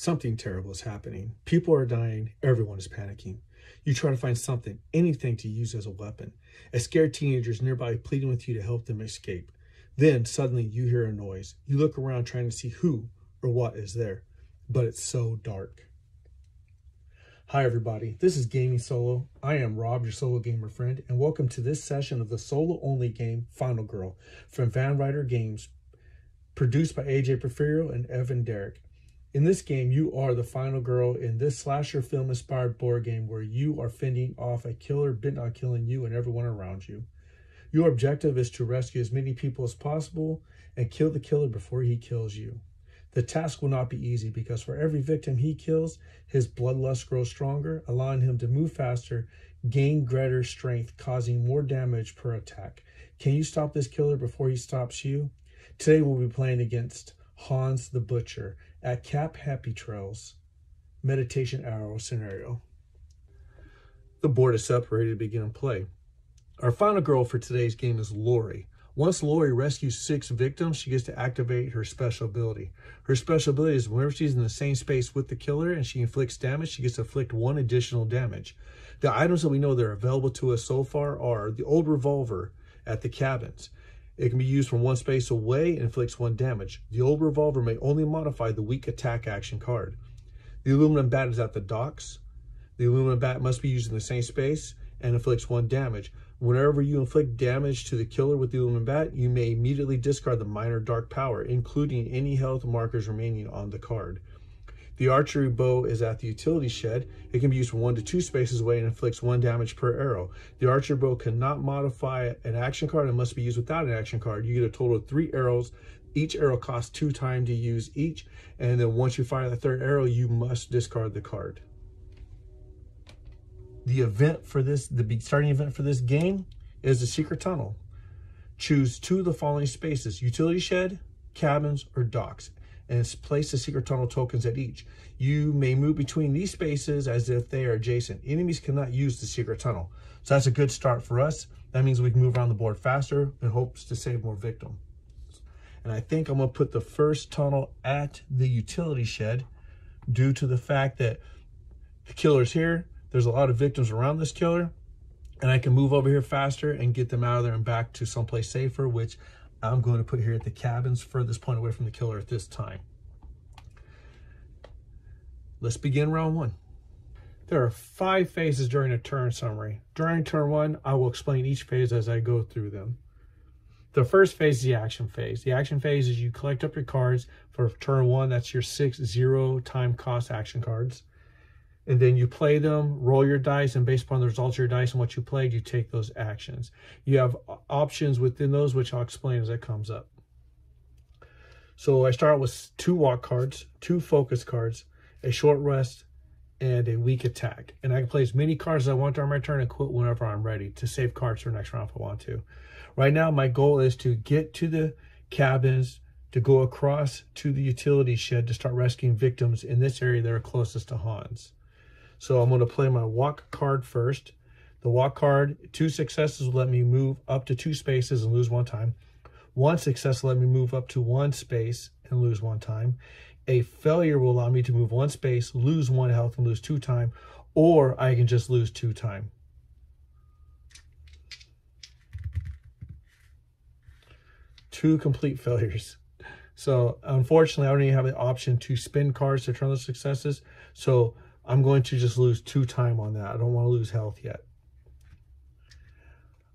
Something terrible is happening. People are dying. Everyone is panicking. You try to find something, anything to use as a weapon. A scared teenager is nearby pleading with you to help them escape. Then suddenly you hear a noise. You look around trying to see who or what is there, but it's so dark. Hi everybody, this is Gaming Solo. I am Rob, your solo gamer friend, and welcome to this session of the solo-only game Final Girl from Van Ryder Games, produced by AJ Porfirio and Evan Derrick. In this game, you are the final girl in this slasher film-inspired board game where you are fending off a killer bent on killing you and everyone around you. Your objective is to rescue as many people as possible and kill the killer before he kills you. The task will not be easy because for every victim he kills, his bloodlust grows stronger, allowing him to move faster, gain greater strength, causing more damage per attack. Can you stop this killer before he stops you? Today we'll be playing against Hans the Butcher at Cap Happy Trails Meditation Arrow scenario. The board is up, ready to begin play. Our final girl for today's game is Laurie. Once Laurie rescues 6 victims, she gets to activate her special ability. Her special ability is whenever she's in the same space with the killer and she inflicts damage, she gets to inflict 1 additional damage. The items that we know that are available to us so far are the old revolver at the cabins. It can be used from 1 space away and inflicts 1 damage. The old revolver may only modify the weak attack action card. The aluminum bat is at the docks. The aluminum bat must be used in the same space and inflicts 1 damage. Whenever you inflict damage to the killer with the aluminum bat, you may immediately discard the minor dark power, including any health markers remaining on the card. The archery bow is at the utility shed. It can be used from 1 to 2 spaces away and inflicts 1 damage per arrow. The archery bow cannot modify an action card and must be used without an action card. You get a total of 3 arrows. Each arrow costs 2 time to use each. And then once you fire the 3rd arrow, you must discard the card. The event for this, the starting event for this game is the secret tunnel. Choose 2 of the following spaces: utility shed, cabins, or docks, and place the secret tunnel tokens at each. You may move between these spaces as if they are adjacent. Enemies cannot use the secret tunnel. So that's a good start for us. That means we can move around the board faster in hopes to save more victims. And I think I'm gonna put the first tunnel at the utility shed due to the fact that the killer's here. There's a lot of victims around this killer, and I can move over here faster and get them out of there and back to someplace safer, which I'm going to put here at the cabins, furthest point away from the killer at this time. Let's begin round 1. There are 5 phases during a turn summary. During turn 1, I will explain each phase as I go through them. The first phase is the action phase. The action phase is you collect up your cards for turn 1. That's your 6 0-time cost action cards. And then you play them, roll your dice, and based upon the results of your dice and what you played, you take those actions. You have options within those, which I'll explain as it comes up. So I start with 2 walk cards, 2 focus cards, a short rest, and a weak attack. And I can play as many cards as I want during my turn and quit whenever I'm ready to save cards for the next round if I want to. Right now, my goal is to get to the cabins, to go across to the utility shed to start rescuing victims in this area that are closest to Hans. So I'm going to play my walk card first. The walk card, 2 successes will let me move up to 2 spaces and lose 1 time. 1 success will let me move up to 1 space and lose 1 time. A failure will allow me to move 1 space, lose 1 health, and lose 2 time. Or I can just lose 2 time. Two complete failures. So unfortunately, I don't even have the option to spin cards to turn those successes. So I'm going to just lose 2 time on that. I don't want to lose health yet.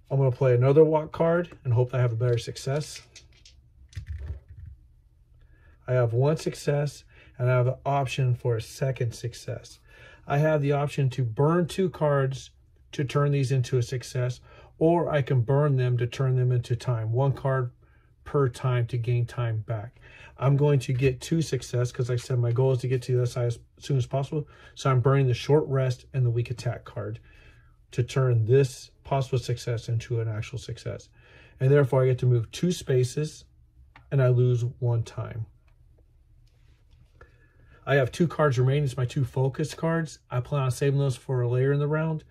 I'm going to play another walk card and hope that I have a better success. I have 1 success and I have the option for a 2nd success. I have the option to burn 2 cards to turn these into a success, or I can burn them to turn them into time. 1 card per time to gain time back. I'm going to get 2 success because like I said, my goal is to get to the other side as soon as possible. So I'm burning the short rest and the weak attack card to turn this possible success into an actual success. And therefore I get to move 2 spaces and I lose 1 time. I have 2 cards remaining. It's my 2 focus cards. I plan on saving those for later in the round.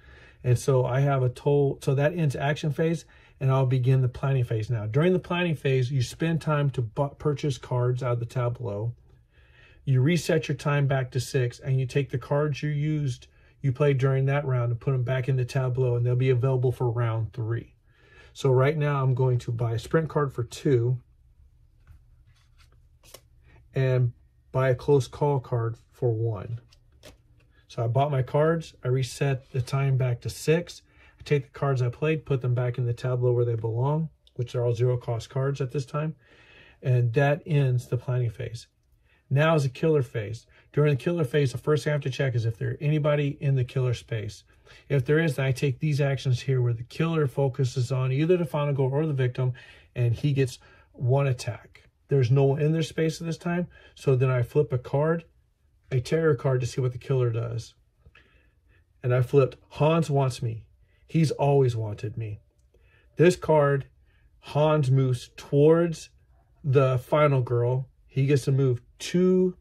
And so I have a total, so that ends action phase, and I'll begin the planning phase now. During the planning phase, you spend time to purchase cards out of the tab below. you reset your time back to 6, and you take the cards you played during that round and put them back in the tableau, and they'll be available for round 3. So right now I'm going to buy a sprint card for 2 and buy a close call card for 1. So I bought my cards, I reset the time back to 6, I take the cards I played, put them back in the tableau where they belong, which are all 0 cost cards at this time, and that ends the planning phase. Now is the killer phase. During the killer phase, the first thing I have to check is if there's anybody in the killer space. If there is, then I take these actions here where the killer focuses on either the final goal or the victim, and he gets 1 attack. There's no one in their space at this time, so then I flip a card, a terror card, to see what the killer does. And I flipped, Hans wants me. He's always wanted me. This card, Hans moves towards the final girl. He gets to move 2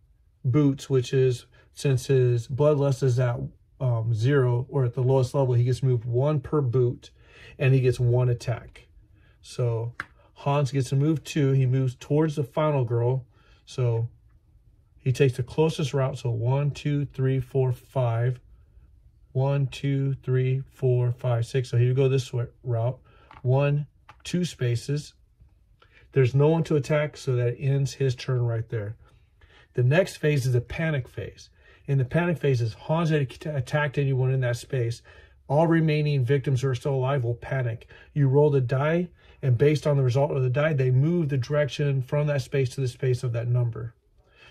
boots, which is, since his bloodlust is at 0 or at the lowest level, he gets moved 1 per boot, and he gets 1 attack. So Hans gets to move 2. He moves towards the final girl, so he takes the closest route. So 1, 2, 3, 4, 5. 1, 2, 3, 4, 5, 6. So he would go this route. 1, 2 spaces. There's no one to attack, so that ends his turn right there. The next phase is the panic phase. In the panic phase, is Hans had attacked anyone in that space. All remaining victims who are still alive will panic. You roll the die, and based on the result of the die, they move the direction from that space to the space of that number.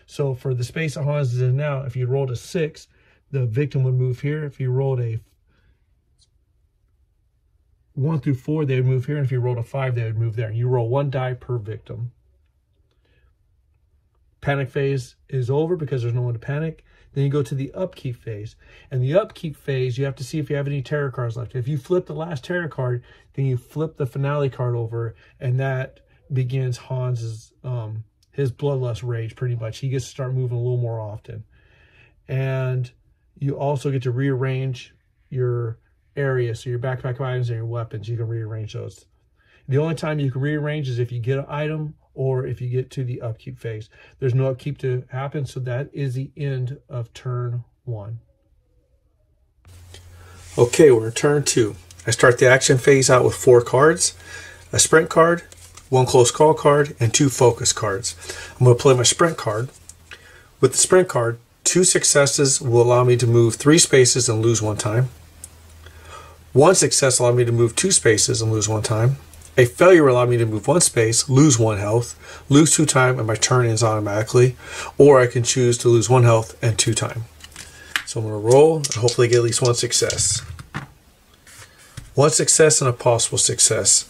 So for the space that Hans is in now, if you rolled a 6, the victim would move here. If you rolled a 1 through 4, they would move here. And if you rolled a 5, they would move there. And you roll 1 die per victim. Panic phase is over because there's no one to panic. Then you go to the upkeep phase. And the upkeep phase, you have to see if you have any terror cards left. If you flip the last terror card, then you flip the finale card over, and that begins Hans's his bloodlust rage pretty much. He gets to start moving a little more often. And you also get to rearrange your area, so your backpack items and your weapons, you can rearrange those. The only time you can rearrange is if you get an item or if you get to the upkeep phase. There's no upkeep to happen, so that is the end of turn 1. Okay, we're in turn 2. I start the action phase out with 4 cards, a sprint card, 1 close call card, and 2 focus cards. I'm going to play my sprint card. With the sprint card, 2 successes will allow me to move 3 spaces and lose 1 time. 1 success allowed me to move 2 spaces and lose 1 time. A failure allowed me to move 1 space, lose 1 health, lose 2 time, and my turn ends automatically. Or I can choose to lose 1 health and 2 time. So I'm going to roll and hopefully get at least 1 success. 1 success and a possible success.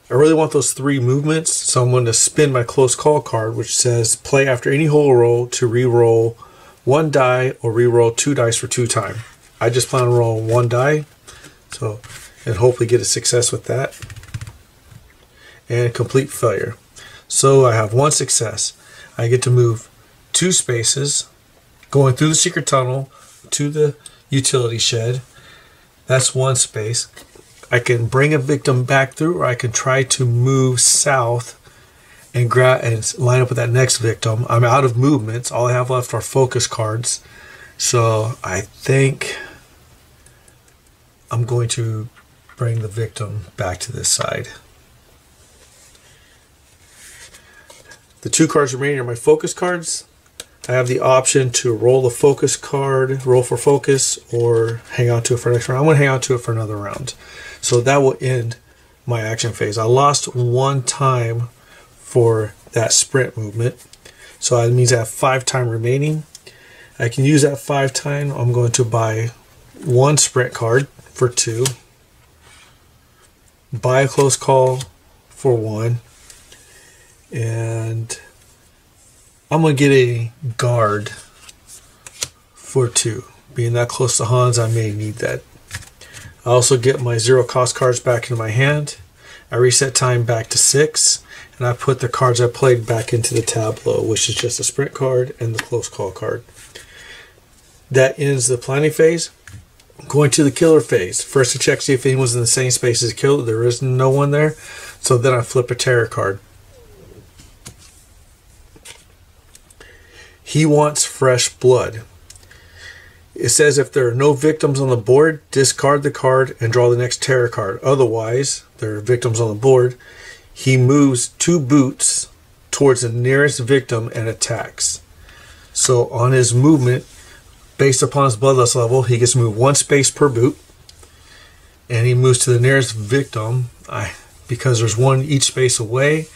I really want those 3 movements, so I'm going to spin my close call card, which says play after any whole roll to re-roll 1 die or re-roll 2 dice for 2 time. I just plan on rolling 1 die, and hopefully get a success with that. And complete failure. So I have 1 success. I get to move 2 spaces, going through the secret tunnel to the utility shed. That's 1 space. I can bring a victim back through, or I can try to move south and grab and line up with that next victim. I'm out of movements. All I have left are focus cards. So I think I'm going to bring the victim back to this side. The 2 cards remaining are my focus cards. I have the option to roll the focus card, roll for focus, or hang on to it for next round. I'm going to hang on to it for another round. So that will end my action phase. I lost 1 time for that sprint movement. So that means I have 5 time remaining. I can use that 5 time. I'm going to buy 1 sprint card for 2. Buy a close call for 1. And I'm going to get a guard for 2. Being that close to Hans, I may need that. I also get my 0 cost cards back into my hand. I reset time back to 6. And I put the cards I played back into the tableau, which is just a sprint card and the close call card. That ends the planning phase. Going to the killer phase. First, I check to see if anyone's in the same space as the killer. There is no one there. So then I flip a terror card. He wants fresh blood. It says if there are no victims on the board, discard the card and draw the next terror card. Otherwise, there are victims on the board. He moves 2 boots towards the nearest victim and attacks. So on his movement, based upon his bloodlust level, he gets to move 1 space per boot. And he moves to the nearest victim. Because there's 1 each space away,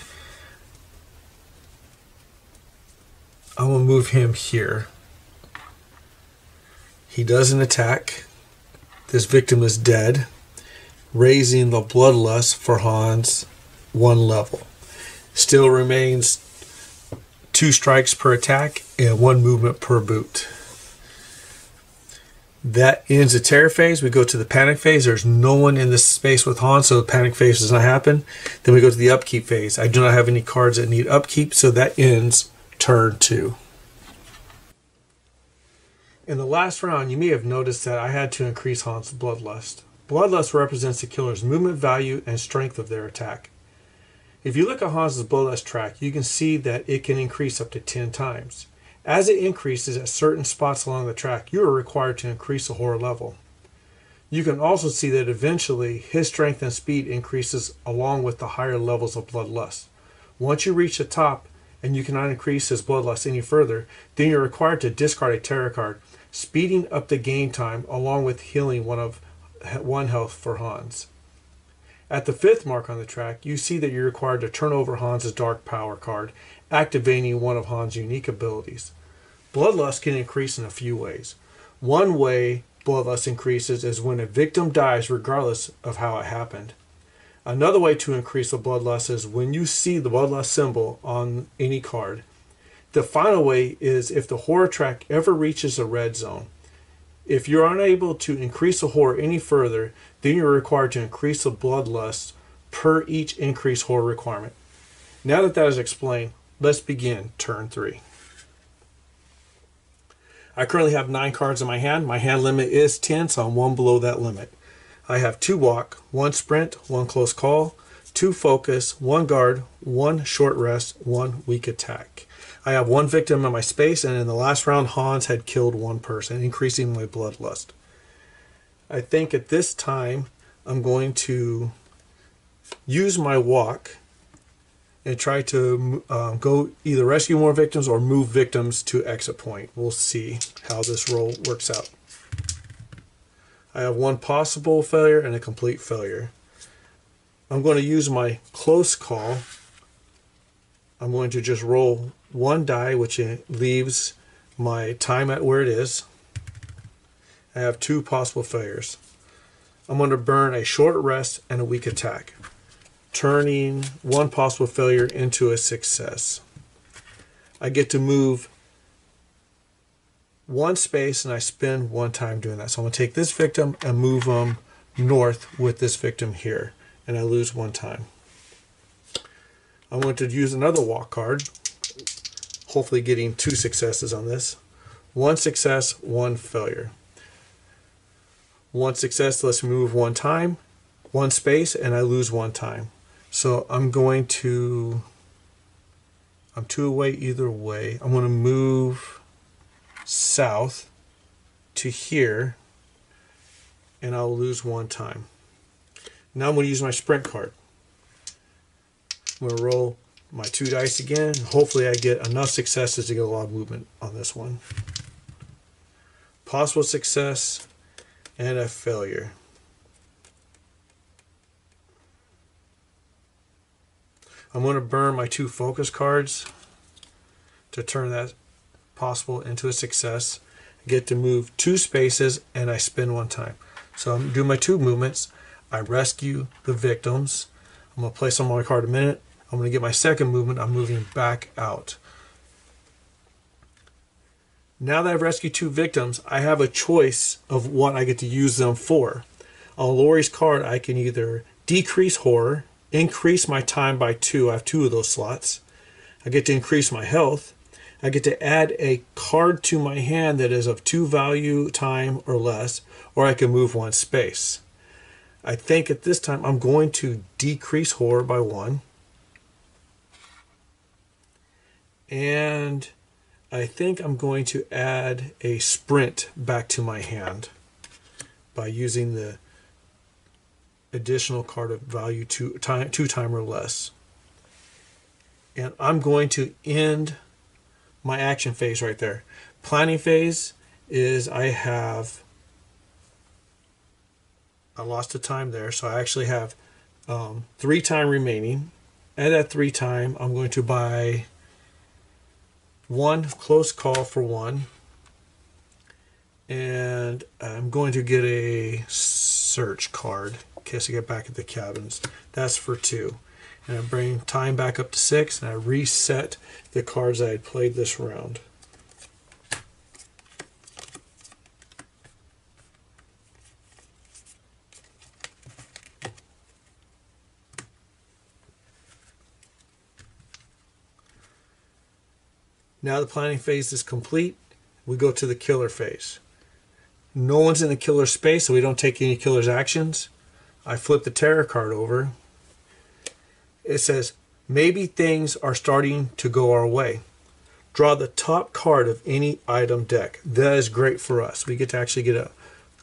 I'm going to move him here. He doesn't attack. This victim is dead, raising the bloodlust for Hans 1 level. Still remains 2 strikes per attack and 1 movement per boot. That ends the terror phase. We go to the panic phase. There's no one in this space with Hans, so the panic phase does not happen. Then we go to the upkeep phase. I do not have any cards that need upkeep, so that ends turn 2. In the last round, you may have noticed that I had to increase Hans' bloodlust. Bloodlust represents the killer's movement value and strength of their attack. If you look at Hans' bloodlust track, you can see that it can increase up to 10 times. As it increases at certain spots along the track, you are required to increase the horror level. You can also see that eventually his strength and speed increases along with the higher levels of bloodlust. Once you reach the top and you cannot increase his bloodlust any further, then you're required to discard a terror card, speeding up the game time along with healing 1 health for Hans. At the 5th mark on the track, you see that you're required to turn over Hans' Dark Power card, activating 1 of Hans' unique abilities. Bloodlust can increase in a few ways. One way bloodlust increases is when a victim dies regardless of how it happened. Another way to increase the bloodlust is when you see the bloodlust symbol on any card. The final way is if the horror track ever reaches the red zone. If you're unable to increase the horror any further, then you're required to increase the bloodlust per each increased horror requirement. Now that is explained, let's begin turn 3. I currently have 9 cards in my hand. My hand limit is 10, so I'm 1 below that limit. I have 2 walk, 1 sprint, 1 close call, 2 focus, 1 guard, 1 short rest, 1 weak attack. I have 1 victim in my space, and in the last round, Hans had killed 1 person, increasing my bloodlust. I think at this time, I'm going to use my walk and try to go either rescue more victims or move victims to exit point. We'll see how this roll works out. I have 1 possible failure and a complete failure. I'm going to use my close call. I'm going to just roll 1 die, which leaves my time at where it is. I have 2 possible failures. I'm going to burn a short rest and a weak attack, turning 1 possible failure into a success. I get to move 1 space and I spend 1 time doing that. So I'm going to take this victim and move them north with this victim here, and I lose 1 time. I'm going to use another walk card, hopefully getting 2 successes on this. 1 success, 1 failure. 1 success lets me move 1 time, 1 space, and I lose 1 time. So I'm 2 away either way. I'm going to move south to here, and I'll lose 1 time. Now I'm going to use my sprint card. I'm going to roll my 2 dice again. Hopefully I get enough successes to get a lot of movement on this one. Possible success and a failure. I'm going to burn my 2 focus cards to turn that possible into a success. I get to move 2 spaces and I spin 1 time. So I'm doing my 2 movements. I rescue the victims. I'm going to place them on my card in a minute. I'm going to get my second movement. I'm moving back out. Now that I've rescued 2 victims, I have a choice of what I get to use them for. On Laurie's card, I can either decrease horror, increase my time by 2. I have 2 of those slots. I get to increase my health. I get to add a card to my hand that is of 2 value, time, or less, or I can move 1 space. I think at this time I'm going to decrease horror by 1. And I think I'm going to add a sprint back to my hand by using the additional card of value two time or less. And I'm going to end my action phase right there. Planning phase is I lost the time there, so I actually have 3 time remaining. At that 3 time, I'm going to buy 1 close call for 1, and I'm going to get a search card in case I get back at the cabins. That's for 2. And I bring time back up to 6, and I reset the cards I had played this round. Now the planning phase is complete. We go to the killer phase. No one's in the killer space, so we don't take any killer's actions. I flip the terror card over. It says, maybe things are starting to go our way. Draw the top card of any item deck. That is great for us. We get to actually get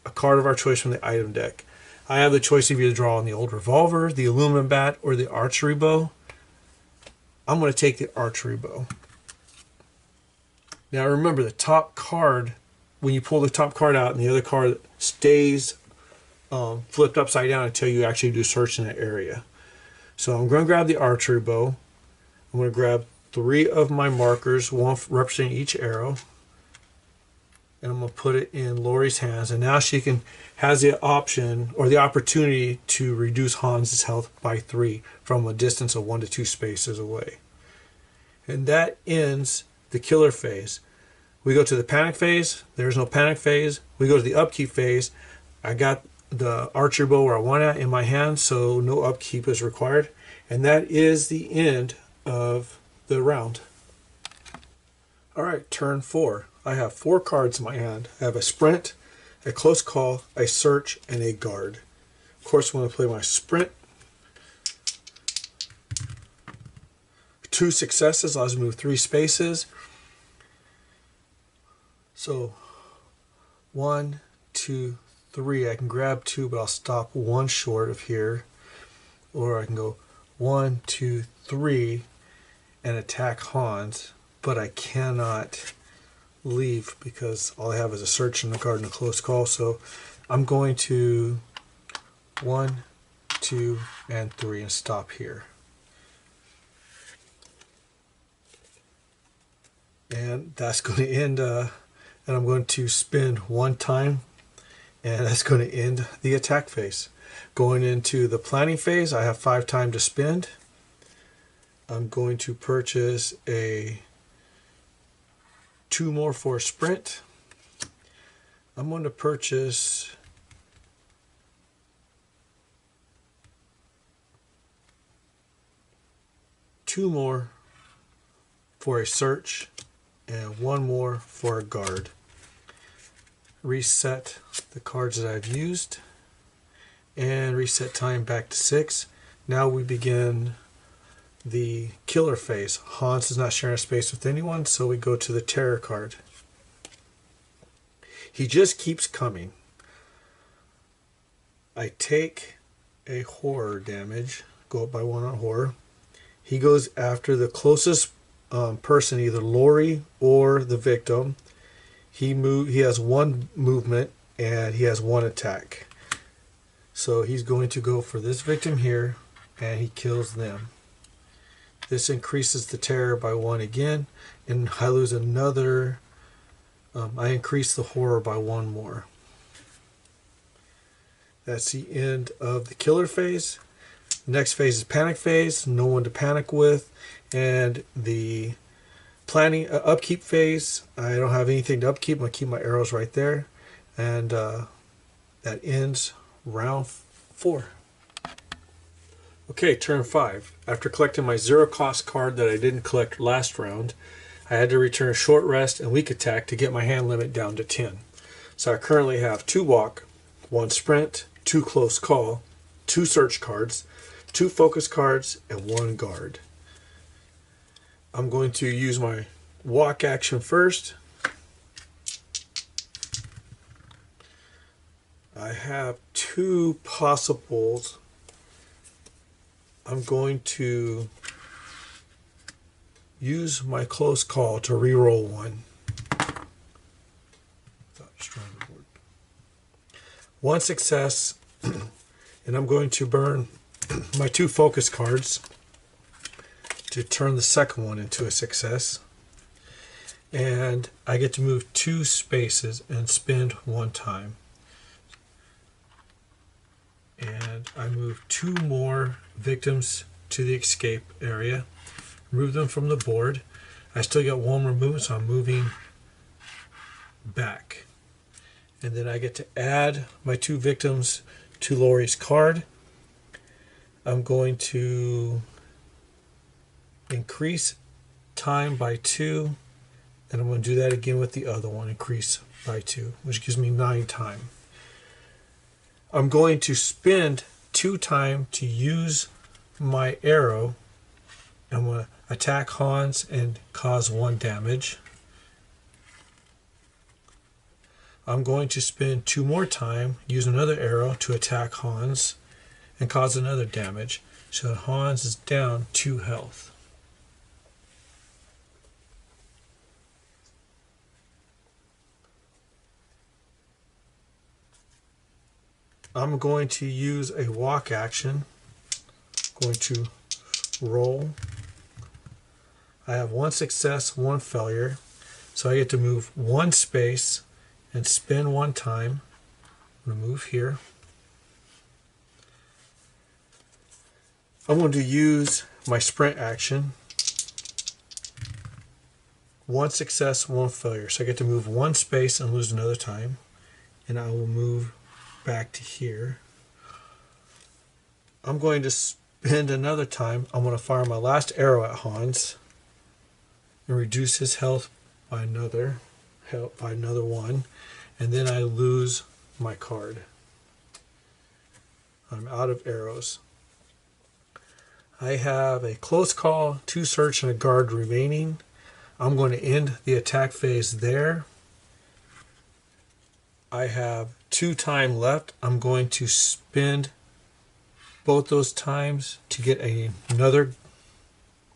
a card of our choice from the item deck. I have the choice of either drawing the old revolver, the aluminum bat, or the archery bow. I'm going to take the archery bow. Now remember, the top card, when you pull the top card out and the other card stays flipped upside down until you actually do search in that area. So I'm going to grab the archery bow. I'm going to grab 3 of my markers, 1 representing each arrow. And I'm going to put it in Laurie's hands. And now she has the option or the opportunity to reduce Hans's health by 3 from a distance of 1 to 2 spaces away. And that ends the killer phase. We go to the panic phase. There's no panic phase. We go to the upkeep phase. I got the archer bow where I want it in my hand, so no upkeep is required. And that is the end of the round. All right, turn 4. I have 4 cards in my hand. I have a sprint, a close call, a search, and a guard. Of course, I'm going to play my sprint. 2 successes allows me to move 3 spaces. So 1, 2, 3. I can grab 2, but I'll stop 1 short of here. Or I can go 1, 2, 3 and attack Hans, but I cannot leave because all I have is a search in the card and a close call. So I'm going to 1, 2, and 3 and stop here. And that's going to end, and I'm going to spend 1 time, and that's going to end the attack phase. Going into the planning phase, I have 5 time to spend. I'm going to purchase 2 more for a sprint. I'm going to purchase two more for a search and 1 more for a guard. Reset the cards that I've used and reset time back to 6. Now we begin the killer phase. Hans is not sharing a space with anyone, so we go to the terror card. He just keeps coming. I take a horror damage, go up by 1 on horror. He goes after the closest person, either Laurie or the victim. He has 1 movement and he has 1 attack. So he's going to go for this victim here and he kills them. This increases the terror by 1 again, and I lose another. I increase the horror by 1 more. That's the end of the killer phase. Next phase is panic phase. No one to panic with. And the planning upkeep phase, I don't have anything to upkeep. I'm going to keep my arrows right there. And that ends round 4. Okay, turn 5. After collecting my 0 cost card that I didn't collect last round, I had to return short rest and weak attack to get my hand limit down to 10. So I currently have 2 walk, 1 sprint, 2 close call, 2 search cards, 2 focus cards, and 1 guard. I'm going to use my walk action first. I have two possibles. I'm going to use my close call to re-roll one. One success, and I'm going to burn my two focus cards to turn the second one into a success. And I get to move 2 spaces and spend 1 time. And I move 2 more victims to the escape area. Remove them from the board. I still get 1 more movement, so I'm moving back. And then I get to add my 2 victims to Laurie's card. I'm going to increase time by 2, and I'm going to do that again with the other one, increase by 2, which gives me 9 time. I'm going to spend 2 time to use my arrow. I'm going to attack Hans and cause 1 damage. I'm going to spend 2 more time, use another arrow to attack Hans and cause another damage. So Hans is down 2 health. I'm going to use a walk action. I'm going to roll. I have 1 success, 1 failure. So I get to move 1 space and spin 1 time. I'm going to move here. I'm going to use my sprint action. 1 success, 1 failure. So I get to move 1 space and lose another time. And I will move back to here. I'm going to spend another time. I'm going to fire my last arrow at Hans and reduce his health by another 1. And then I lose my card. I'm out of arrows. I have a close call, 2 search, and a guard remaining. I'm going to end the attack phase there. I have 2 time left. I'm going to spend both those times to get another.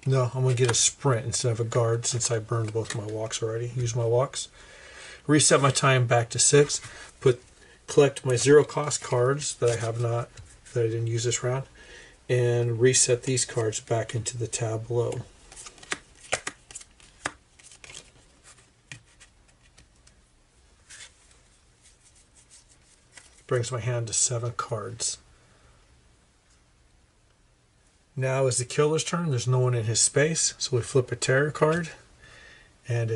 No, I'm going to get a sprint instead of a guard since I burned both my walks already. Use my walks. Reset my time back to 6. Collect my 0 cost cards that I didn't use this round, and reset these cards back into the tab below. Brings my hand to 7 cards. Now is the killer's turn. There's no one in his space, so we flip a terror card, and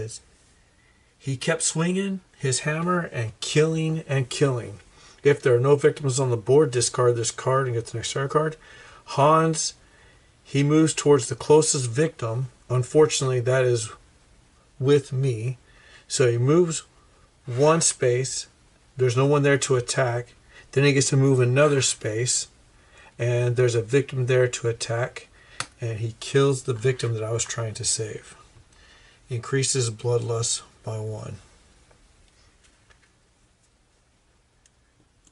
he kept swinging his hammer and killing and killing. If there are no victims on the board, discard this card and get the next terror card. Hans, he moves towards the closest victim. Unfortunately, that is with me. So he moves 1 space. There's no one there to attack. Then he gets to move another space, and there's a victim there to attack, and he kills the victim that I was trying to save. Increases bloodlust by 1.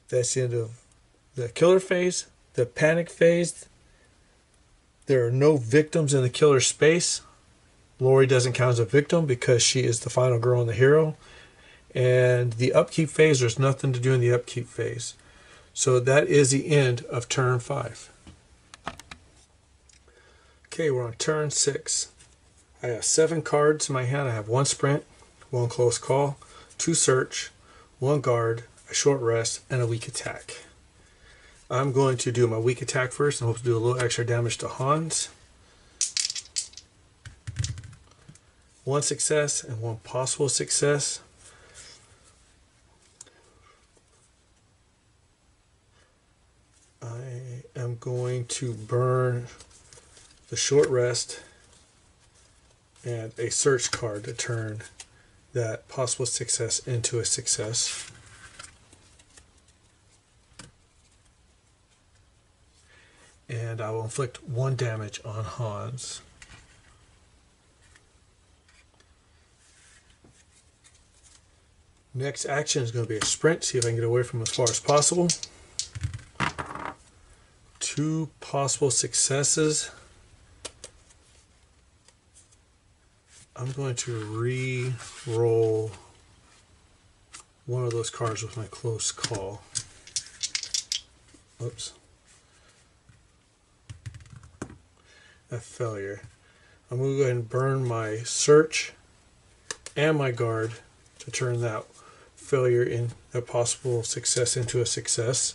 That's the end of the killer phase. The panic phase, there are no victims in the killer space. Laurie doesn't count as a victim because she is the final girl and the hero. And the upkeep phase, there's nothing to do in the upkeep phase. So that is the end of turn 5. Okay, we're on turn 6. I have 7 cards in my hand. I have 1 sprint, 1 close call, 2 search, 1 guard, a short rest, and a weak attack. I'm going to do my weak attack first and hope to do a little extra damage to Hans. 1 success and 1 possible success. I am going to burn the short rest and a search card to turn that possible success into a success. And I will inflict 1 damage on Hans. Next action is going to be a sprint. See if I can get away from as far as possible. 2 possible successes. I'm going to re-roll one of those cards with my close call. Oops. A failure. I'm going to go ahead and burn my search and my guard to turn that failure in a possible success into a success.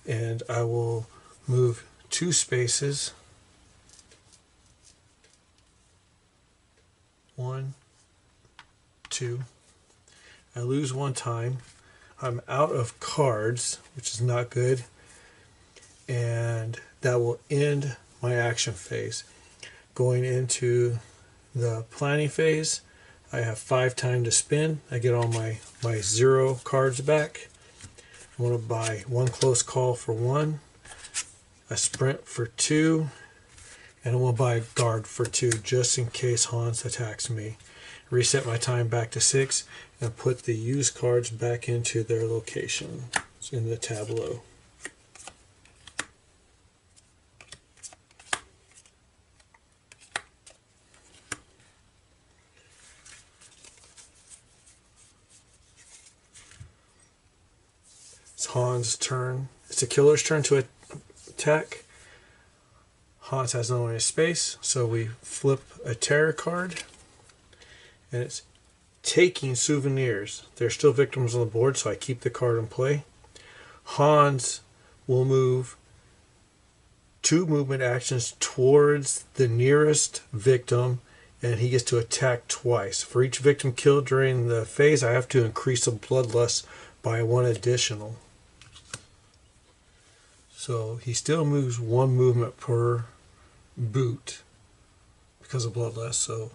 And I will move 2 spaces. 1, 2. I lose 1 time. I'm out of cards, which is not good. And that will end my action phase. Going into the planning phase, I have 5 time to spin. I get all my 0 cards back. I want to buy 1 close call for 1, a sprint for 2, and I want to buy a guard for 2 just in case Hans attacks me. Reset my time back to 6 and put the used cards back into their location in the tableau. It's Hans' turn. It's the killer's turn to attack. Hans has no more space, so we flip a terror card. And it's taking souvenirs. There's still victims on the board, so I keep the card in play. Hans will move 2 movement actions towards the nearest victim, and he gets to attack twice. For each victim killed during the phase, I have to increase the bloodlust by 1 additional. So he still moves 1 movement per boot because of bloodlust. So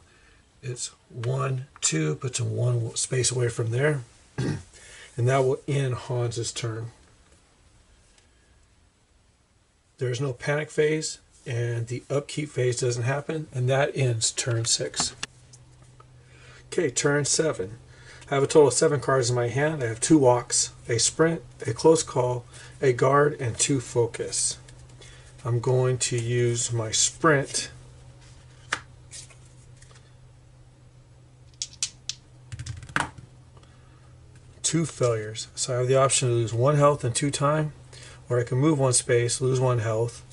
it's 1, 2, puts him 1 space away from there. And that will end Hans' turn. There's no panic phase, and the upkeep phase doesn't happen, and that ends turn 6. Okay, turn 7. I have a total of 7 cards in my hand. I have 2 walks, a sprint, a close call, a guard, and 2 focus. I'm going to use my sprint two failures. So I have the option to lose 1 health and 2 time, or I can move 1 space, lose 1 health,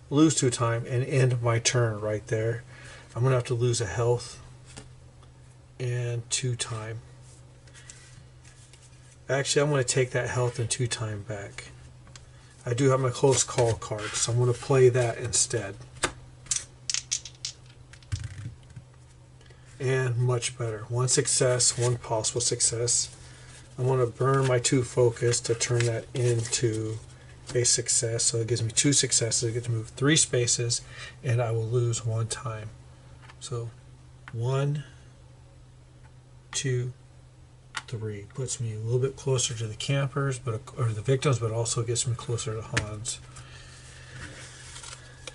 lose 2 time, and end my turn right there. I'm going to have to lose a health and 2 time. Actually, I'm going to take that health and 2 time back. I do have my close call card, so I'm going to play that instead. And much better. 1 success, 1 possible success. I'm going to burn my 2 focus to turn that into a success. So it gives me 2 successes. I get to move 3 spaces, and I will lose 1 time. So 1, 2, 3 puts me a little bit closer to the campers, or the victims, but also gets me closer to Hans.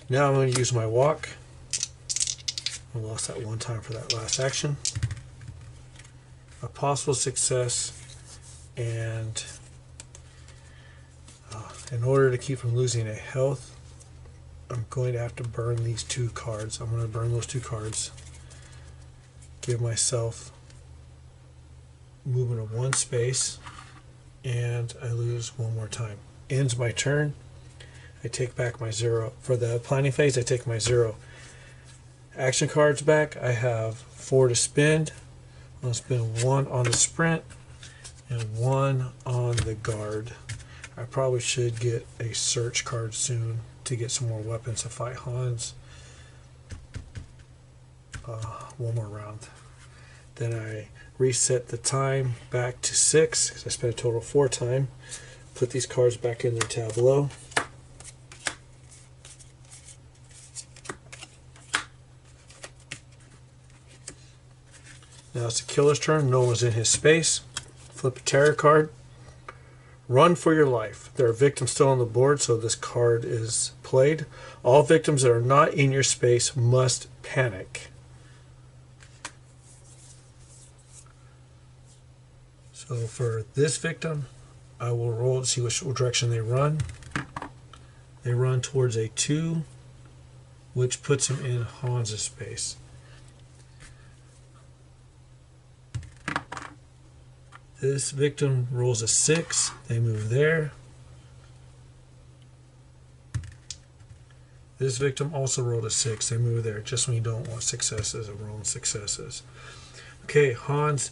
Now I'm going to use my walk. I lost that 1 time for that last action. A possible success, and in order to keep from losing a health, I'm going to have to burn these 2 cards. I'm going to burn those 2 cards. Give myself movement of 1 space, and I lose 1 more time. Ends my turn. I take back my 0. For the planning phase, I take my 0 action cards back. I have 4 to spend. I'm going to spend 1 on the sprint and 1 on the guard. I probably should get a search card soon to get some more weapons to fight Hans. 1 more round. Then I reset the time back to 6 because I spent a total of 4 time. Put these cards back in the tableau. Now it's the killer's turn. No one's in his space. Flip a terror card. Run for your life. There are victims still on the board, so this card is played. All victims that are not in your space must panic. So for this victim, I will roll to see which direction they run. They run towards a 2, which puts him in Hans's space. This victim rolls a 6. They move there. This victim also rolled a 6. They move there. Just when you don't want successes, I'm rolling successes. Okay, Hans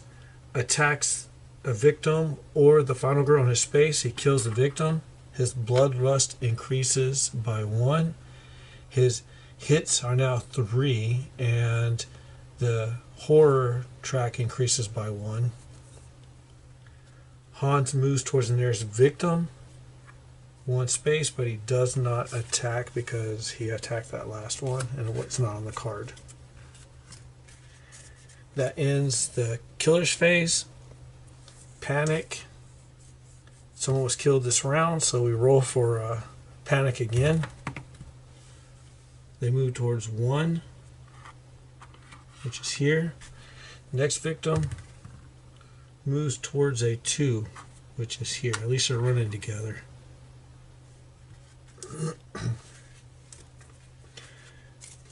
attacks a victim or the final girl in his space. He kills the victim. His bloodlust increases by 1. His hits are now 3, and the horror track increases by 1. Hans moves towards the nearest victim, 1 space, but he does not attack because he attacked that last one, and it's not on the card. That ends the killer's phase. Panic. Someone was killed this round, so we roll for panic again. They move towards 1, which is here. Next victim moves towards a 2, which is here. At least they're running together.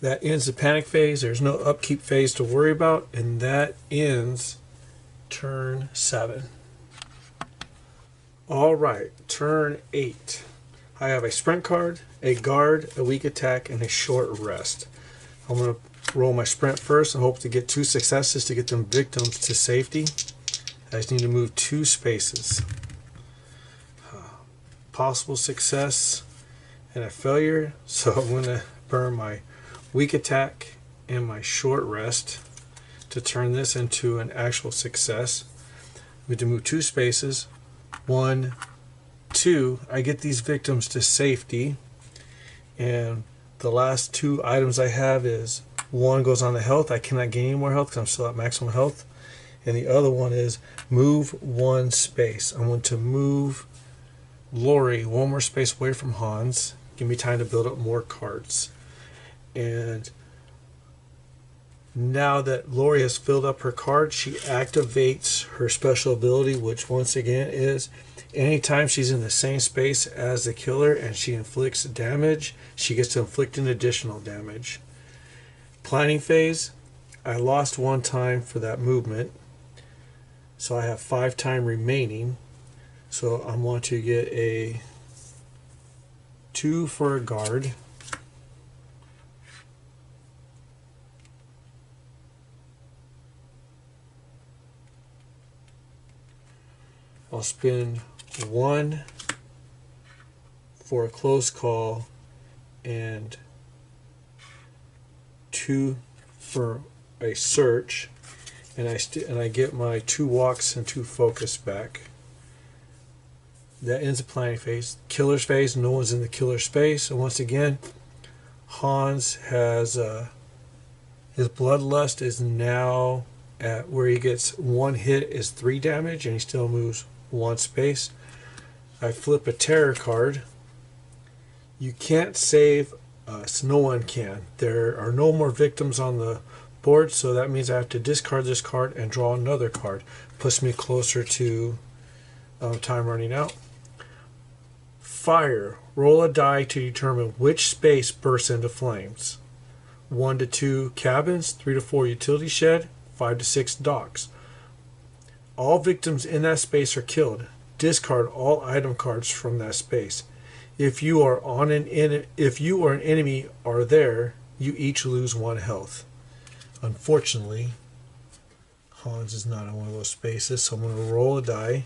That ends the panic phase. There's no upkeep phase to worry about, and that ends turn 7. All right, turn 8. I have a sprint card, a guard, a weak attack, and a short rest. I'm going to roll my sprint first and hope to get 2 successes to get them victims to safety. I just need to move 2 spaces. Possible success and a failure, so I'm going to burn my weak attack and my short rest to turn this into an actual success. We have to move 2 spaces. 1, 2. I get these victims to safety, and the last 2 items I have is 1 goes on the health. I cannot gain any more health because I'm still at maximum health, and the other one is move 1 space. I'm going to move Laurie 1 more space away from Hans. Give me time to build up more cards. And now that Laurie has filled up her card, she activates her special ability, which once again is anytime she's in the same space as the killer and she inflicts damage, she gets to inflict an additional damage. Planning phase, I lost 1 time for that movement, so I have 5 time remaining. So I want to get a 2 for a guard. I'll spend 1 for a close call and 2 for a search, and I get my 2 walks and 2 focus back. That ends the planning phase. Killer's phase, no one's in the killer space, and once again, Hans has his bloodlust is now at where he gets 1 hit is 3 damage, and he still moves 1 space. I flip a terror card. You can't save us. No one can. There are no more victims on the board, so that means I have to discard this card and draw another card. Puts me closer to time running out. Fire. Roll a die to determine which space bursts into flames. 1 to 2 cabins, 3 to 4 utility shed, 5 to 6 docks. All victims in that space are killed. Discard all item cards from that space. If you or an enemy are there, you each lose 1 health. Unfortunately, Hans is not in one of those spaces, so I'm going to roll a die.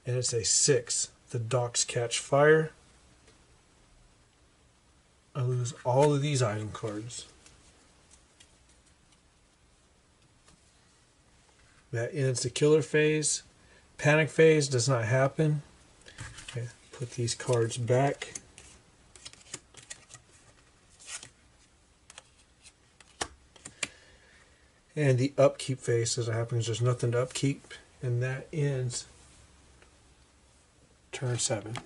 And it's a 6. The docks catch fire. I lose all of these item cards. That ends the killer phase. Panic phase does not happen. Okay, put these cards back. And the upkeep phase doesn't happen because there's nothing to upkeep. And that ends turn 7.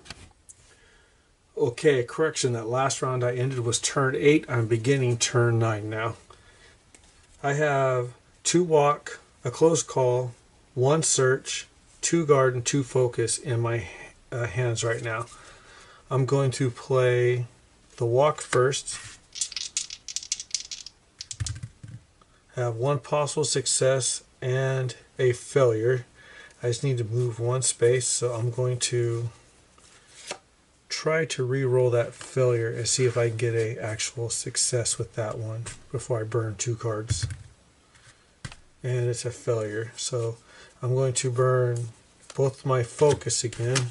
Okay, correction. That last round I ended was turn 8. I'm beginning turn 9 now. I have 2 walk, a close call, 1 search, 2 guard, and 2 focus in my hands right now. I'm going to play the walk first. Have 1 possible success and a failure. I just need to move 1 space, so I'm going to try to re-roll that failure and see if I can get an actual success with that one before I burn 2 cards. And it's a failure, so I'm going to burn both my focus again.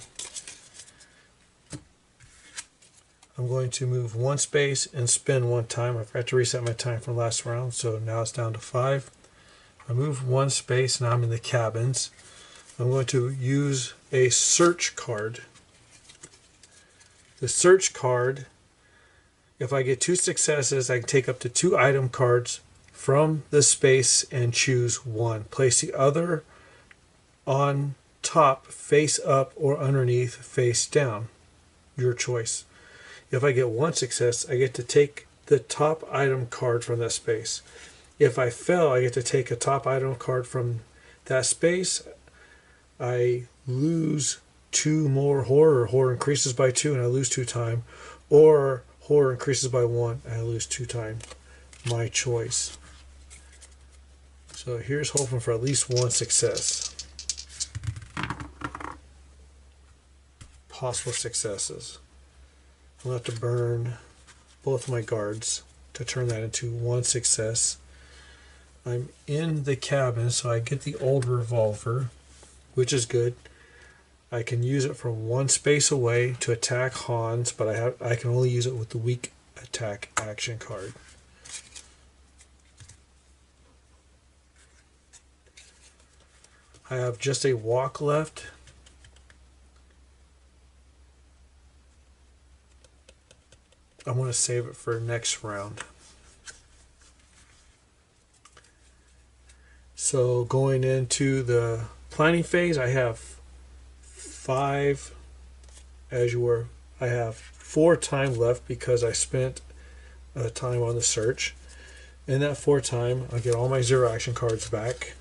I'm going to move 1 space and spin 1 time. I forgot to reset my time from last round, so now it's down to 5. I move 1 space, now I'm in the cabins. I'm going to use a search card. The search card, if I get 2 successes, I can take up to 2 item cards from the space and choose 1. Place the other on top, face up, or underneath, face down. Your choice. If I get 1 success, I get to take the top item card from that space. If I fail, I get to take a top item card from that space. I lose 2 more horror. Horror increases by 2 and I lose 2 time. Or horror increases by 1 and I lose 2 time. My choice. So here's hoping for at least 1 success. Possible successes. I'll have to burn both my guards to turn that into 1 success. I'm in the cabin, so I get the old revolver, which is good. I can use it from 1 space away to attack Hans, but I can only use it with the weak attack action card. I have just a walk left. I'm going to save it for next round. So going into the planning phase, I have 5, as you were. I have 4 time left because I spent time on the search. In that 4 time, I get all my 0 action cards back.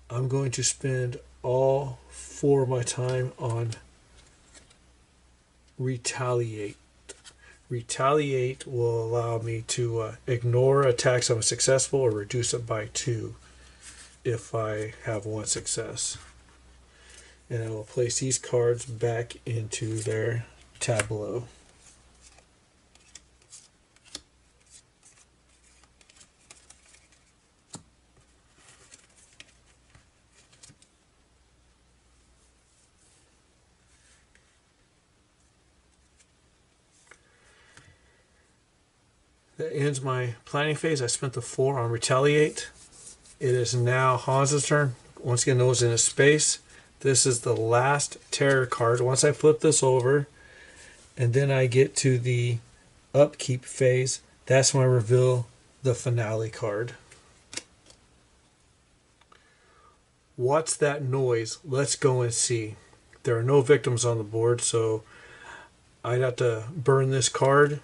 I'm going to spend all 4 of my time on retaliate. Retaliate will allow me to ignore attacks if I'm successful or reduce it by 2 if I have 1 success. And I will place these cards back into their tableau. That ends my planning phase. I spent the 4 on retaliate. It is now Hans's turn. Once again, those in a space. This is the last terror card. Once I flip this over, and then I get to the upkeep phase, that's when I reveal the finale card. What's that noise? Let's go and see. There are no victims on the board, so I'd have to burn this card.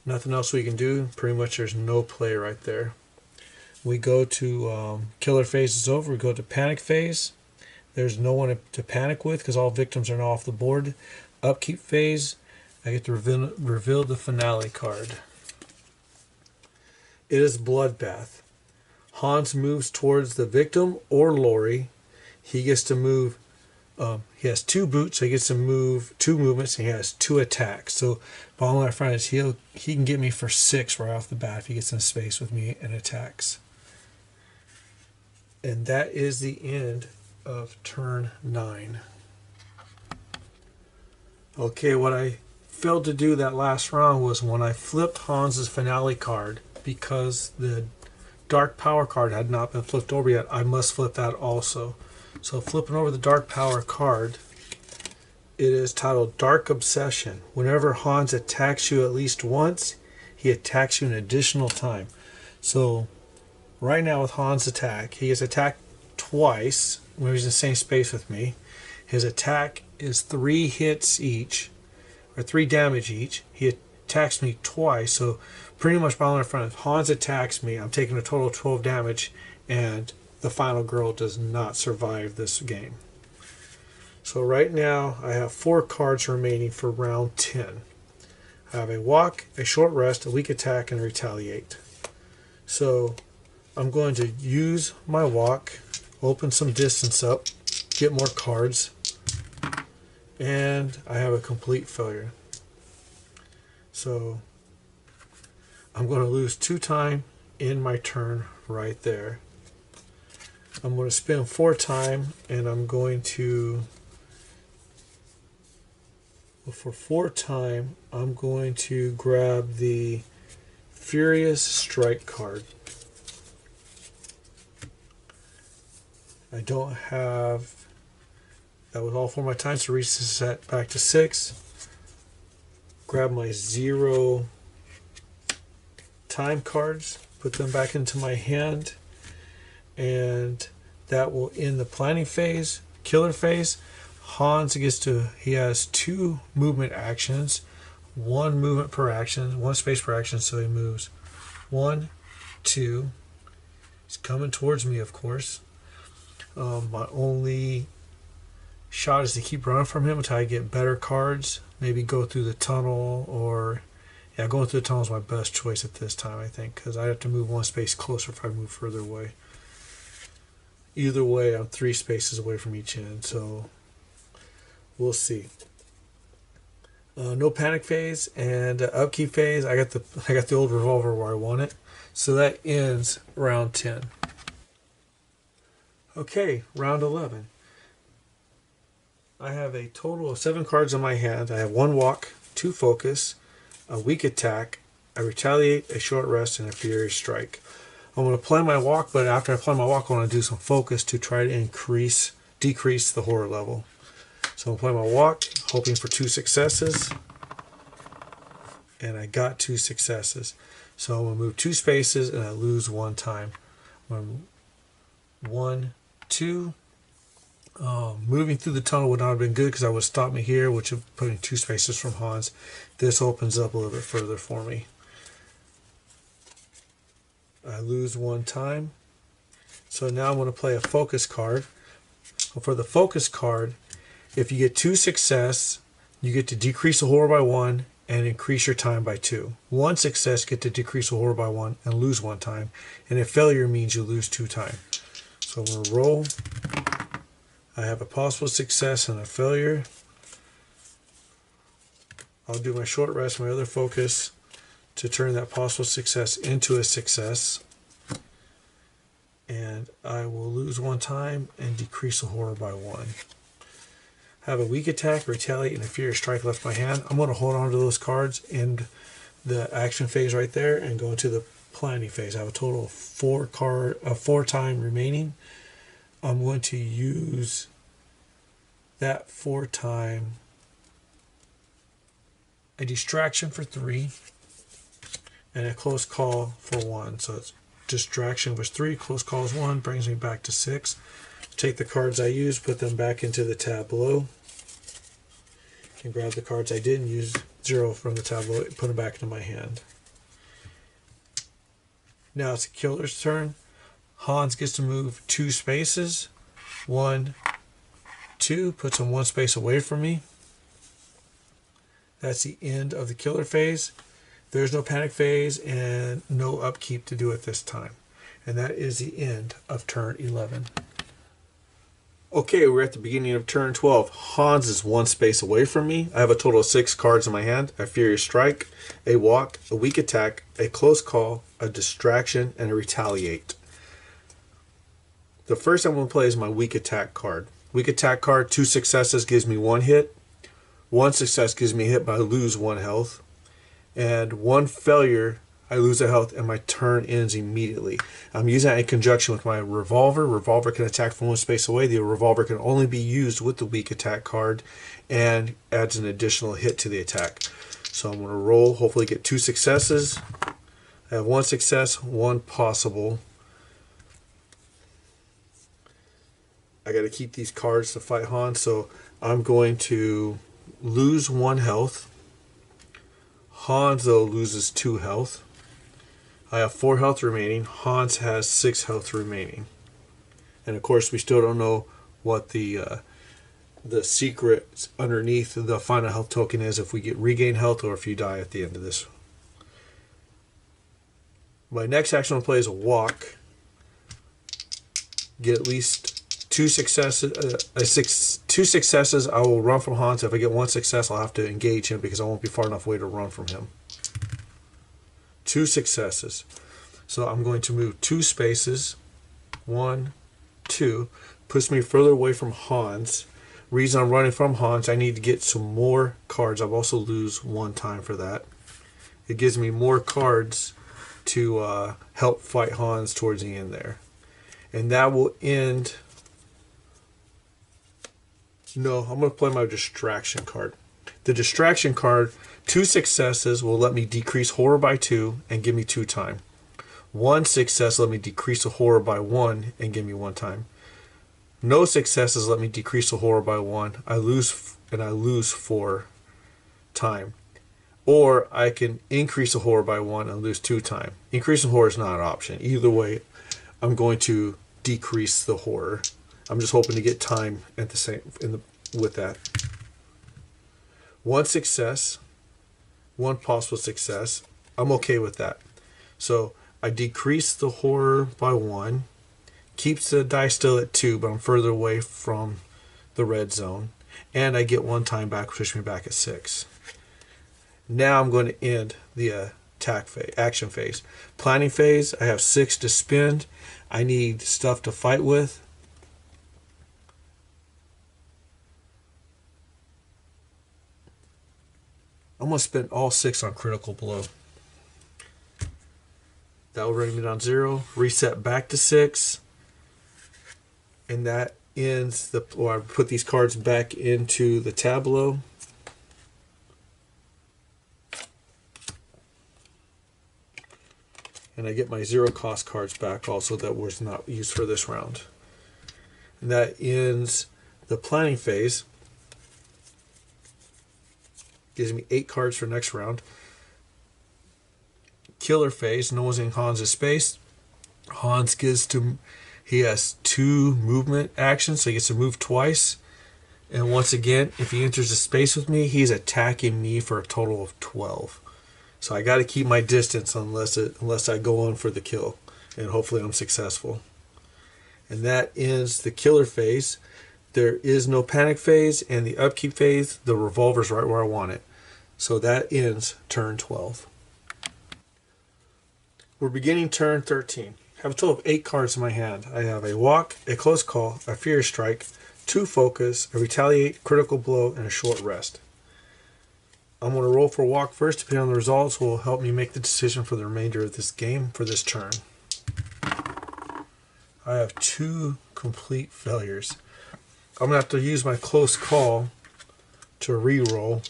Nothing else we can do. Pretty much there's no play right there. We go to killer phase is over. We go to panic phase. There's no one to panic with because all victims are now off the board. Upkeep phase, I get to reveal the finale card. It is bloodbath. Hans moves towards the victim or Laurie. He gets to move. He has 2 boots, so he gets to move 2 movements, and he has 2 attacks. So bottom line front is he can get me for 6 right off the bat if he gets in space with me and attacks. And that is the end of turn 9. Okay, what I failed to do that last round was when I flipped Hans's finale card, because the dark power card had not been flipped over yet, I must flip that also. So flipping over the dark power card, it is titled Dark Obsession. Whenever Hans attacks you at least once, he attacks you an additional time. So right now with Hans' attack, he is attacked twice when he's in the same space with me. His attack is 3 hits each, or 3 damage each. attacks me twice. So pretty much by in front, if Hans attacks me, I'm taking a total of 12 damage, and the final girl does not survive this game. So right now I have 4 cards remaining for round 10. I have a walk, a short rest, a weak attack, and a retaliate. So I'm going to use my walk, open some distance up, get more cards, and I have a complete failure. So I'm going to lose 2 time in my turn right there. I'm going to spin 4 time, and I'm going to, for 4 time, I'm going to grab the Furious Strike card. I don't have, that was all for my time, so reset back to 6. Grab my 0 time cards, put them back into my hand, and that will end the planning phase. Killer phase, Hans gets to, he has 2 movement actions, 1 movement per action, 1 space per action, so he moves 1, 2. He's coming towards me, of course. My only shot is to keep running from him until I get better cards. Maybe go through the tunnel, or yeah, going through the tunnel is my best choice at this time, I think, because I have to move 1 space closer if I move further away. Either way, I'm 3 spaces away from each end, so we'll see. No panic phase and upkeep phase. I got the old revolver where I want it, so that ends round 10. Okay, round 11. I have a total of 7 cards in my hand. I have 1 walk, 2 focus, a weak attack, a retaliate, a short rest, and a furious strike. I'm going to play my walk, but after I play my walk, I want to do some focus to try to decrease the horror level. So I'm playing my walk, hoping for 2 successes, and I got 2 successes. So I'm going to move 2 spaces, and I lose 1 time. 1, 2. Moving through the tunnel would not have been good because I would stop me here, which is putting 2 spaces from Hans. This opens up a little bit further for me. I lose 1 time. So now I'm going to play a focus card. For the focus card, if you get 2 success, you get to decrease the horror by 1 and increase your time by 2. 1 success, you get to decrease the horror by 1 and lose 1 time. And a failure means you lose 2 time. So I'm going to roll. I have a possible success and a failure. I'll do my short rest, my other focus, to turn that possible success into a success. And I will lose 1 time and decrease the horror by 1. I have a weak attack, retaliate, and a furious strike left in my hand. I'm going to hold on to those cards in the action phase right there and go into the planning phase. I have a total of 4 time remaining. I'm going to use that 4 time, a distraction for 3, and a close call for 1. So it's distraction was 3, close call is 1, brings me back to 6. Take the cards I used, put them back into the tab below, and grab the cards I didn't use, 0 from the tab below, put them back into my hand. Now it's the killer's turn. Hans gets to move 2 spaces. 1, 2, puts him 1 space away from me. That's the end of the killer phase. There's no panic phase and no upkeep to do at this time. And that is the end of turn 11. Okay, we're at the beginning of turn 12. Hans is 1 space away from me. I have a total of 6 cards in my hand. A Furious Strike, a Walk, a Weak Attack, a Close Call, a Distraction, and a Retaliate. The first I'm going to play is my Weak Attack card. Weak Attack card, 2 successes gives me 1 hit. 1 success gives me a hit, but I lose 1 health. And 1 failure, I lose a health, and my turn ends immediately. I'm using that in conjunction with my revolver. Revolver can attack from 1 space away. The revolver can only be used with the Weak Attack card and adds an additional hit to the attack. So I'm going to roll, hopefully get 2 successes. I have 1 success, 1 possible. I got to keep these cards to fight Hans, so I'm going to lose 1 health. Hans, though, loses 2 health. I have 4 health remaining. Hans has 6 health remaining. And of course, we still don't know what the secret underneath the final health token is, if we get regain health or if you die at the end of this. My next action I'll play is a walk. Get at least 2 successes. 2 successes. I will run from Hans. If I get 1 success, I'll have to engage him because I won't be far enough away to run from him. 2 successes. So I'm going to move 2 spaces. 1, 2. Puts me further away from Hans. Reason I'm running from Hans, I need to get some more cards. I've also lose 1 time for that. It gives me more cards to help fight Hans towards the end there. And that will end... No, I'm going to play my distraction card. The distraction card, 2 successes will let me decrease horror by 2 and give me 2 time. 1 success let me decrease the horror by 1 and give me 1 time. No successes let me decrease the horror by 1. I lose 4 time. Or I can increase the horror by 1 and lose 2 time. Increasing horror is not an option. Either way, I'm going to decrease the horror. I'm just hoping to get time at the same with that. 1 success, 1 possible success. I'm okay with that. So I decrease the horror by 1. Keeps the dice still at 2, but I'm further away from the red zone. And I get 1 time back, push me back at 6. Now I'm going to end the attack phase, action phase. Planning phase, I have 6 to spend. I need stuff to fight with. I'm going to spend all 6 on critical blow. That will bring me down 0. Reset back to 6. And that ends the... Or I put these cards back into the tableau. And I get my 0 cost cards back also that was not used for this round. And that ends the planning phase. Gives me 8 cards for next round. Killer phase. No one's in Hans' space. Hans gets to... He has 2 movement actions, so he gets to move twice. And once again, if he enters the space with me, he's attacking me for a total of 12. So I got to keep my distance unless I go on for the kill. And hopefully I'm successful. And that ends the killer phase. There is no panic phase, and the upkeep phase, the revolver's right where I want it. So that ends turn 12. We're beginning turn 13. I have a total of 8 cards in my hand. I have a walk, a close call, a fear strike, 2 focus, a retaliate, critical blow, and a short rest. I'm going to roll for a walk first, depending on the results, will help me make the decision for the remainder of this game for this turn. I have 2 complete failures. I'm going to have to use my close call to re-roll.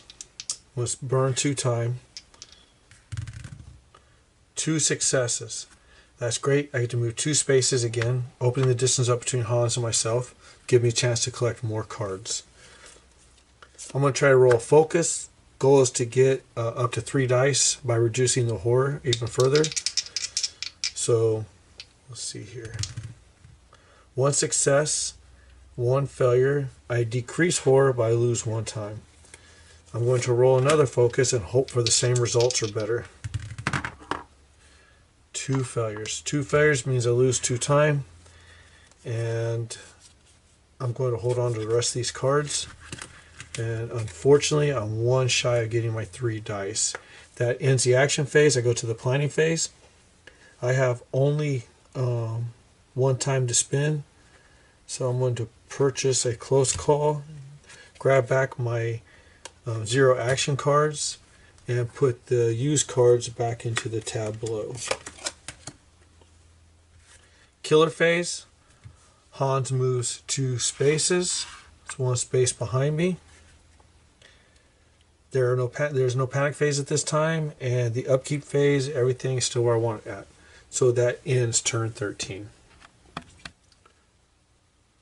Let's burn 2 time. 2 successes. That's great. I get to move 2 spaces again, opening the distance up between Hans and myself. Give me a chance to collect more cards. I'm going to try to roll focus. Goal is to get up to 3 dice by reducing the horror even further. So, let's see here. 1 success, 1 failure. I decrease horror, but I lose 1 time. I'm going to roll another focus and hope for the same results or better. 2 failures. 2 failures means I lose 2 time. And I'm going to hold on to the rest of these cards. And unfortunately, I'm 1 shy of getting my 3 dice. That ends the action phase. I go to the planning phase. I have only 1 time to spend. So I'm going to purchase a close call, grab back my 0 action cards, and put the used cards back into the tableau. Killer phase. Hans moves 2 spaces. It's 1 space behind me. There's no panic phase at this time, and the upkeep phase, everything is still where I want it at. So that ends turn 13.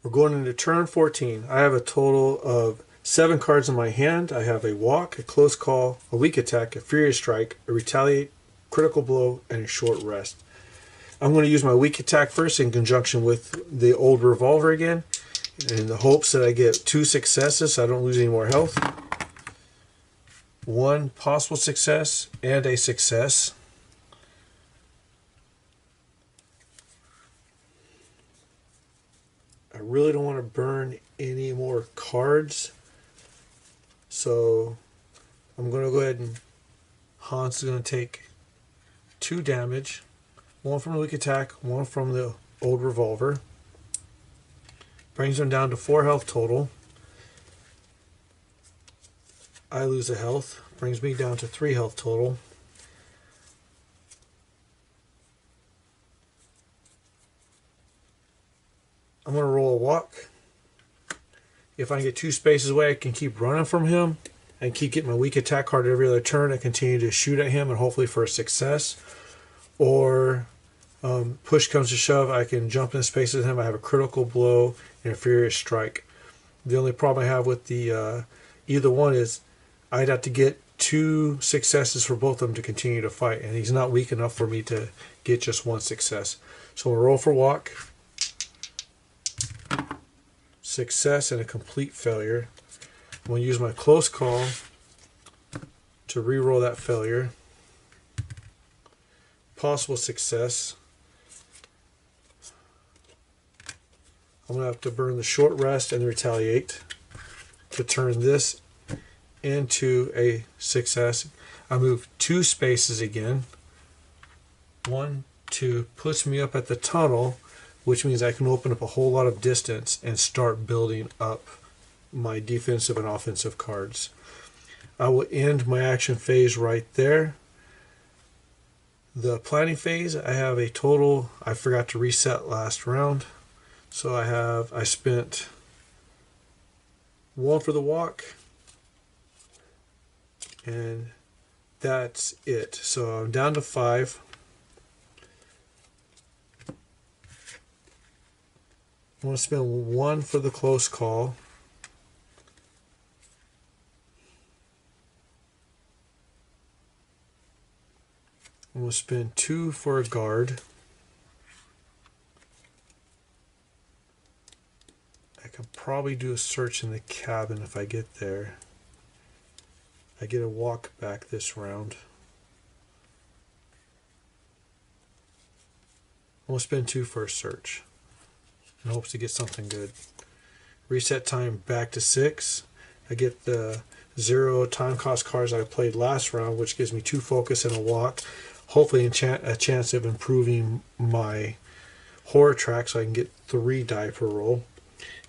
We're going into turn 14. I have a total of 7 cards in my hand. I have a walk, a close call, a weak attack, a furious strike, a retaliate, critical blow, and a short rest. I'm going to use my weak attack first in conjunction with the old revolver again, in the hopes that I get 2 successes so I don't lose any more health. 1 possible success and a success. I really don't want to burn any more cards, so I'm going to go ahead and Hans is going to take 2 damage, 1 from the weak attack, 1 from the old revolver. Brings him down to 4 health total. I lose a health, brings me down to 3 health total. I'm going to roll a walk. If I can get 2 spaces away, I can keep running from him and keep getting my weak attack card every other turn and continue to shoot at him and hopefully for a success. Or push comes to shove, I can jump in spaces with him. I have a critical blow and a furious strike. The only problem I have with the either one is I'd have to get 2 successes for both of them to continue to fight, and he's not weak enough for me to get just 1 success. So we'll roll for walk. Success and a complete failure. I'm going to use my close call to re-roll that failure. Possible success. I'm going to have to burn the short rest and retaliate to turn this into a success. I move 2 spaces again. 1, 2, puts me up at the tunnel, which means I can open up a whole lot of distance and start building up my defensive and offensive cards. I will end my action phase right there. The planning phase, I have a total, I forgot to reset last round. So I spent 1 for the walk, and that's it. So I'm down to 5. I'm going to spend 1 for the close call. I'm going to spend 2 for a guard. I can probably do a search in the cabin if I get there. I get a walk back this round. I'm going to spend 2 for a search in hopes to get something good. Reset time back to 6. I get the 0 time cost cards I played last round, which gives me 2 focus and a walk. Hopefully a chance of improving my horror track so I can get 3 die per roll.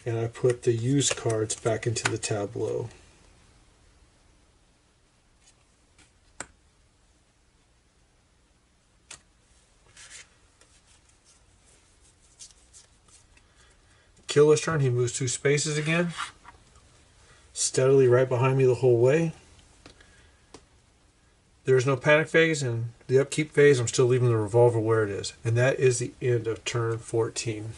And I put the used cards back into the tableau. Killer's turn, he moves 2 spaces again. Steadily right behind me the whole way. There's no panic phase, and the upkeep phase, I'm still leaving the revolver where it is. And that is the end of turn 14.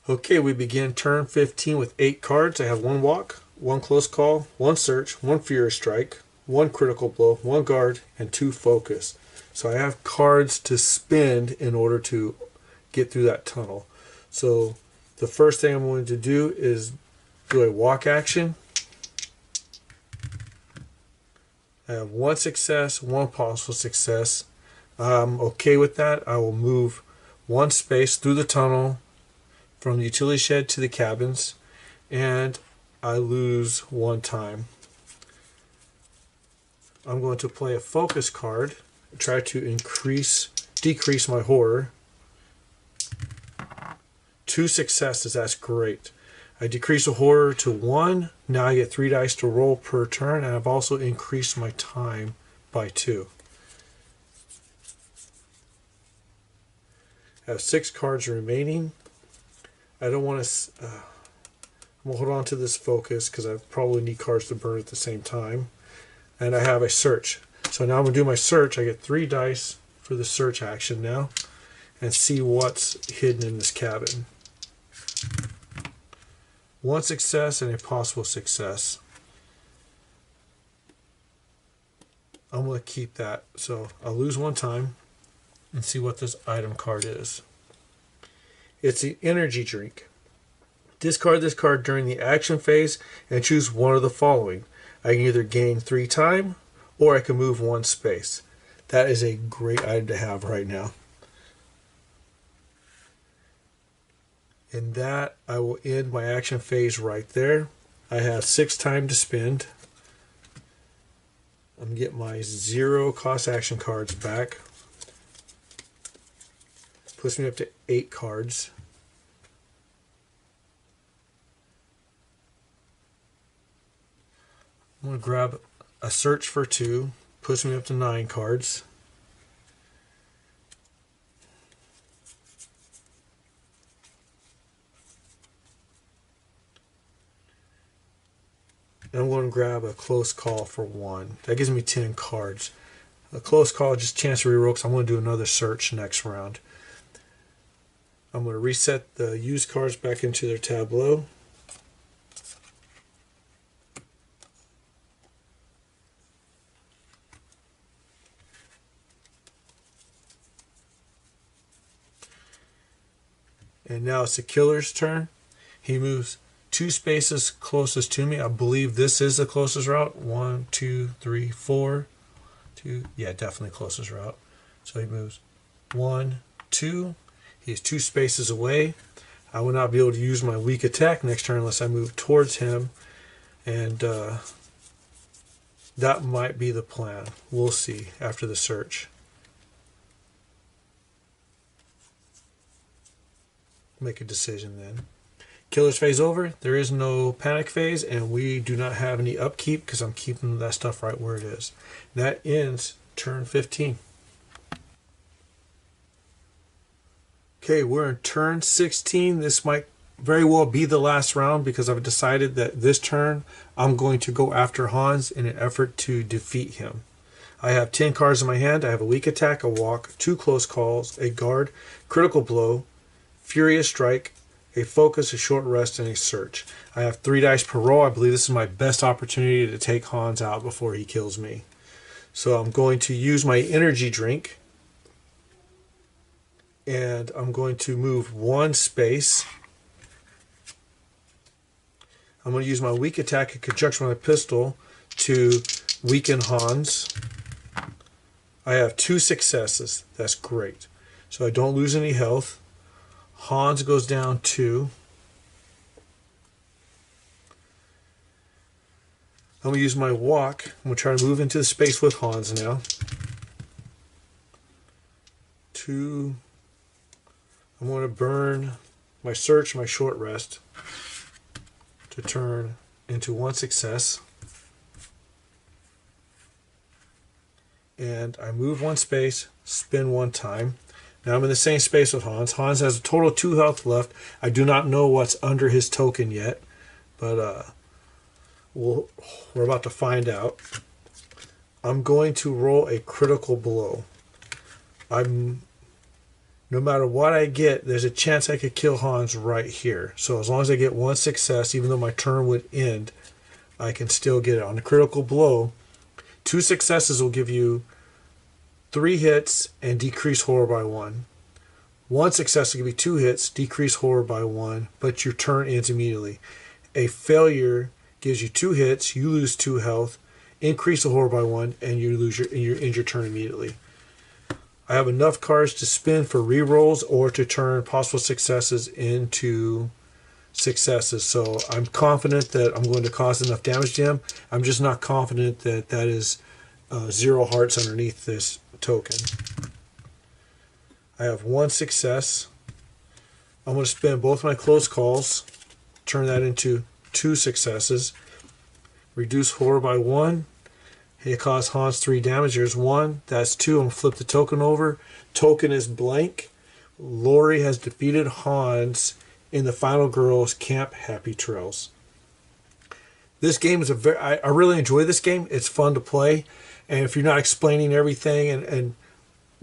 Okay, we begin turn 15 with 8 cards. I have 1 walk, 1 close call, 1 search, 1 furious strike, 1 critical blow, 1 guard, and 2 focus. So I have cards to spend in order to get through that tunnel. So the first thing I'm going to do is do a walk action. I have 1 success, 1 possible success. I'm okay with that. I will move 1 space through the tunnel from the utility shed to the cabins, and I lose 1 time. I'm going to play a focus card, try to decrease my horror. 2 successes, that's great. I decrease the horror to 1. Now I get 3 dice to roll per turn, and I've also increased my time by 2. I have 6 cards remaining. I don't want to... I'm going to hold on to this focus because I probably need cards to burn at the same time. And I have a search. So now I'm going to do my search. I get 3 dice for the search action now and see what's hidden in this cabin. One success and a possible success. I'm going to keep that. So I'll lose one time and see what this item card is. It's the energy drink. Discard this card during the action phase and choose one of the following. I can either gain 3 time or I can move 1 space. That is a great item to have right now. And that, I will end my action phase right there. I have 6 time to spend. I'm going to get my 0 cost action cards back. Puts me up to 8 cards. I'm going to grab a search for 2. Puts me up to 9 cards. And I'm going to grab a close call for 1. That gives me 10 cards. A close call, just chance to reroll, because I'm going to do another search next round. I'm going to reset the used cards back into their tableau. And now it's the killer's turn. He moves 2 spaces closest to me. I believe this is the closest route. 1, 2, 3, 4. 2. Yeah, definitely closest route. So he moves 1, 2. He's 2 spaces away. I will not be able to use my weak attack next turn unless I move towards him. And that might be the plan. We'll see after the search. Make a decision then. Killer's phase over. There is no panic phase, and we do not have any upkeep because I'm keeping that stuff right where it is. That ends turn 15. Okay, we're in turn 16. This might very well be the last round because I've decided that this turn I'm going to go after Hans in an effort to defeat him. I have 10 cards in my hand. I have a weak attack, a walk, 2 close calls, a guard, critical blow, furious strike, a focus, a short rest, and a search. I have 3 dice per roll. I believe this is my best opportunity to take Hans out before he kills me. So I'm going to use my energy drink. And I'm going to move 1 space. I'm going to use my weak attack in conjunction with my pistol to weaken Hans. I have 2 successes. That's great. So I don't lose any health. Hans goes down 2. I'm going to use my walk. I'm going to try to move into the space with Hans now. 2. I'm going to burn my search, my short rest, to turn into 1 success. And I move 1 space, spin 1 time. Now I'm in the same space with Hans. Hans has a total of 2 health left. I do not know what's under his token yet, but we're about to find out. I'm going to roll a critical blow. No matter what I get, there's a chance I could kill Hans right here. So as long as I get 1 success, even though my turn would end, I can still get it. On a critical blow, 2 successes will give you 3 hits and decrease horror by 1. 1 success will give you 2 hits, decrease horror by 1, but your turn ends immediately. A failure gives you 2 hits, you lose 2 health, increase the horror by 1, and you lose end your turn immediately. I have enough cards to spin for rerolls or to turn possible successes into successes. So I'm confident that I'm going to cause enough damage to him. I'm just not confident that that is 0 hearts underneath this token. I have 1 success. I'm going to spend both my close calls, turn that into 2 successes, reduce horror by 1. It costs Hans 3 damage. There's 1. That's 2. I'm going to flip the token over. Token is blank. Laurie has defeated Hans in the Final Girls Camp Happy Trails. This game is I really enjoy this game. It's fun to play. And if you're not explaining everything and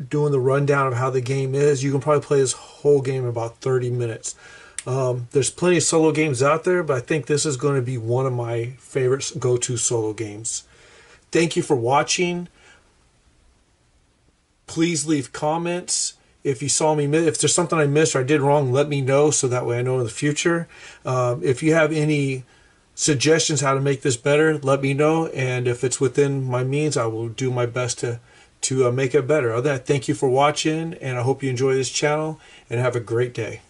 doing the rundown of how the game is, you can probably play this whole game in about 30 minutes. There's plenty of solo games out there, but I think this is going to be one of my favorite go-to solo games. Thank you for watching. Please leave comments. If you saw me, if there's something I missed or I did wrong, let me know so that way I know in the future. If you have any suggestions how to make this better, let me know. And if it's within my means, I will do my best to make it better. Other than that, thank you for watching, and I hope you enjoy this channel and have a great day.